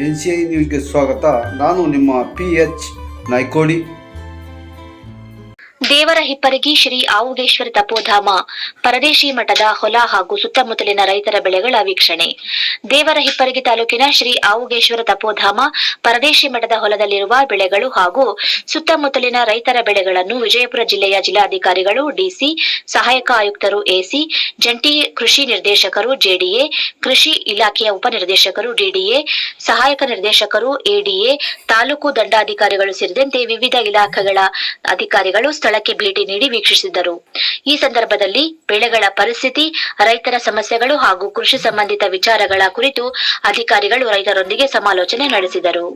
NCI ನ್ಯೂಸ್ಗೆ ಸ್ವಾಗತ. ನಾನು ನಿಮ್ಮ PH ನಾಯ್ಕೋಡಿ. ದೇವರ ಹಿಪ್ಪರಗಿ ಶ್ರೀ ಆವುಗೇಶ್ವರ ತಪೋಧಾಮ ಪರದೇಶಿ ಮಠದ ಹೊಲ ಹಾಗೂ ಸುತ್ತಮುತ್ತಲಿನ ರೈತರ ಬೆಳೆಗಳ ವೀಕ್ಷಣೆ. ದೇವರ ಹಿಪ್ಪರಗಿ ತಾಲೂಕಿನ ಶ್ರೀ ಆವುಗೇಶ್ವರ ತಪೋಧಾಮ ಪರದೇಶಿ ಮಠದ ಹೊಲದಲ್ಲಿರುವ ಬೆಳೆಗಳು ಹಾಗೂ ಸುತ್ತಮುತ್ತಲಿನ ರೈತರ ಬೆಳೆಗಳನ್ನು ವಿಜಯಪುರ ಜಿಲ್ಲೆಯ ಜಿಲ್ಲಾಧಿಕಾರಿಗಳು, DC, ಸಹಾಯಕ ಆಯುಕ್ತರು, AC, ಜಂಟಿ ಕೃಷಿ ನಿರ್ದೇಶಕರು, JDA, ಕೃಷಿ ಇಲಾಖೆಯ ಉಪನಿರ್ದೇಶಕರು, DDA, ಸಹಾಯಕ ನಿರ್ದೇಶಕರು, ADA, ತಾಲೂಕು ದಂಡಾಧಿಕಾರಿಗಳು ಸೇರಿದಂತೆ ವಿವಿಧ ಇಲಾಖೆಗಳ ಅಧಿಕಾರಿಗಳು ಸ್ಥಳಕ್ಕೆ ಭೇಟಿ ನೀಡಿ ವೀಕ್ಷಿಸಿದರು. ಈ ಸಂದರ್ಭದಲ್ಲಿ ಬೆಳೆಗಳ ಪರಿಸ್ಥಿತಿ, ರೈತರ ಸಮಸ್ಯೆಗಳು ಹಾಗೂ ಕೃಷಿ ಸಂಬಂಧಿತ ವಿಚಾರಗಳ ಕುರಿತು ಅಧಿಕಾರಿಗಳು ರೈತರೊಂದಿಗೆ ಸಮಾಲೋಚನೆ ನಡೆಸಿದರು.